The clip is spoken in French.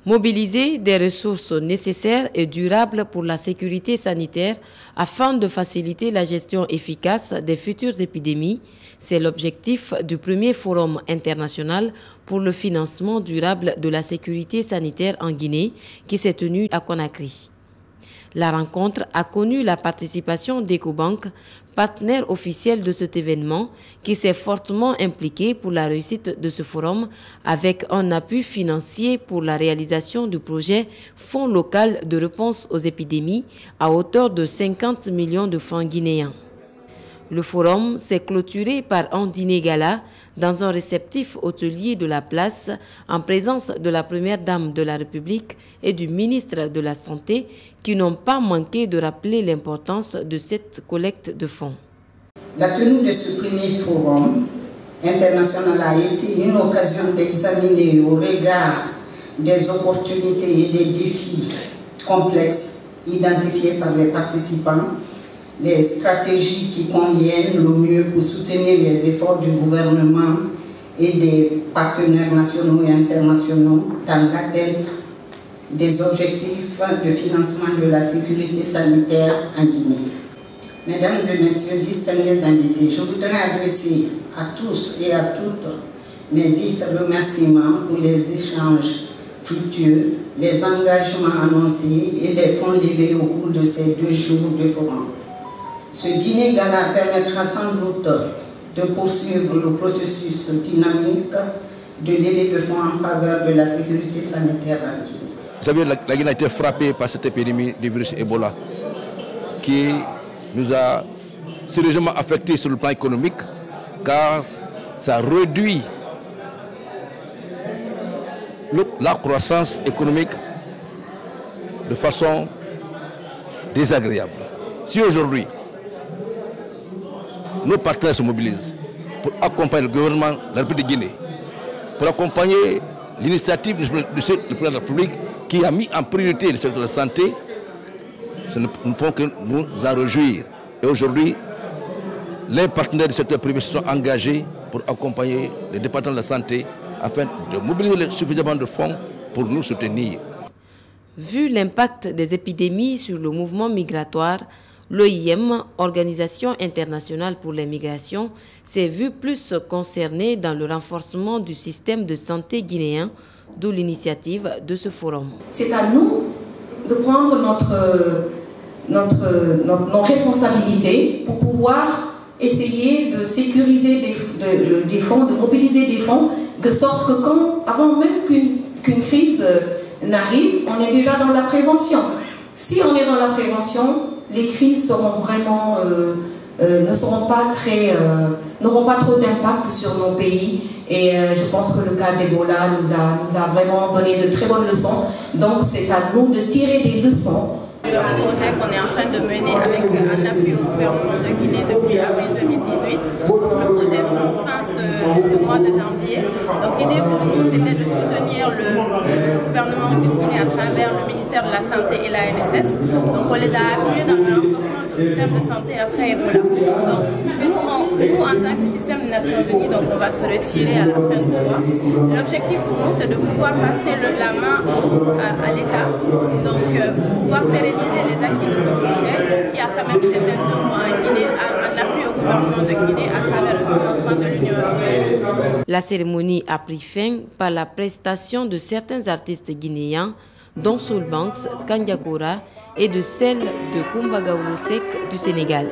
Mobiliser des ressources nécessaires et durables pour la sécurité sanitaire afin de faciliter la gestion efficace des futures épidémies, c'est l'objectif du premier forum international pour le financement durable de la sécurité sanitaire en Guinée qui s'est tenu à Conakry. La rencontre a connu la participation d'Ecobank, partenaire officiel de cet événement, qui s'est fortement impliqué pour la réussite de ce forum avec un appui financier pour la réalisation du projet Fonds local de réponse aux épidémies à hauteur de 50 millions de francs guinéens. Le forum s'est clôturé par un dîner gala dans un réceptif hôtelier de la place en présence de la première dame de la République et du ministre de la Santé qui n'ont pas manqué de rappeler l'importance de cette collecte de fonds. La tenue de ce premier forum international a été une occasion d'examiner au regard des opportunités et des défis complexes identifiés par les participants les stratégies qui conviennent le mieux pour soutenir les efforts du gouvernement et des partenaires nationaux et internationaux dans l'atteinte des objectifs de financement de la sécurité sanitaire en Guinée. Mesdames et messieurs, distingués invités, je voudrais adresser à tous et à toutes mes vifs remerciements pour les échanges fructueux, les engagements annoncés et les fonds levés au cours de ces 2 jours de forum. Ce dîner gala permettra sans doute de poursuivre le processus dynamique de levée de fonds en faveur de la sécurité sanitaire en Guinée. Vous savez, la Guinée a été frappée par cette épidémie du virus Ebola qui nous a sérieusement affectés sur le plan économique car ça réduit la croissance économique de façon désagréable. Si aujourd'hui, nos partenaires se mobilisent pour accompagner le gouvernement de la République de Guinée, pour accompagner l'initiative du président de la République qui a mis en priorité le secteur de la santé, nous ne pouvons que nous en réjouir. Et aujourd'hui, les partenaires du secteur privé se sont engagés pour accompagner les départements de la santé afin de mobiliser suffisamment de fonds pour nous soutenir. Vu l'impact des épidémies sur le mouvement migratoire, l'OIM, Organisation internationale pour les migrations, s'est vu plus concernée dans le renforcement du système de santé guinéen, d'où l'initiative de ce forum. C'est à nous de prendre nos responsabilités pour pouvoir essayer de sécuriser des fonds, de mobiliser des fonds, de sorte que avant même qu'une crise n'arrive, on est déjà dans la prévention. Si on est dans la prévention, les crises seront vraiment, n'auront pas trop d'impact sur nos pays. Et je pense que le cas d'Ebola nous a vraiment donné de très bonnes leçons. Donc c'est à nous de tirer des leçons. C'est un projet qu'on est en train de mener avec un appui au gouvernement de Guinée depuis avril 2018. Le projet prend fin ce mois de janvier. Donc l'idée pour nous, c'était de soutenir le gouvernement de Guinée à travers le ministère de la Santé et la NSS. Donc on les a appuyés dans le renforcement du système de santé après Ebola. Donc nous en tant que système des Nations Unies, donc on va se retirer à la fin du mois. L'objectif pour nous, c'est de pouvoir passer la main à l'État. Donc pouvoir pérenniser les acquis de ce projet qui a quand même fait 22 mois en Guinée, en appui au gouvernement de Guinée à travers le financement de l'Union européenne. La cérémonie a pris fin par la prestation de certains artistes guinéens, dont Soul Banks, Kandiakora et de celle de Kumbagaoulou Sek du Sénégal.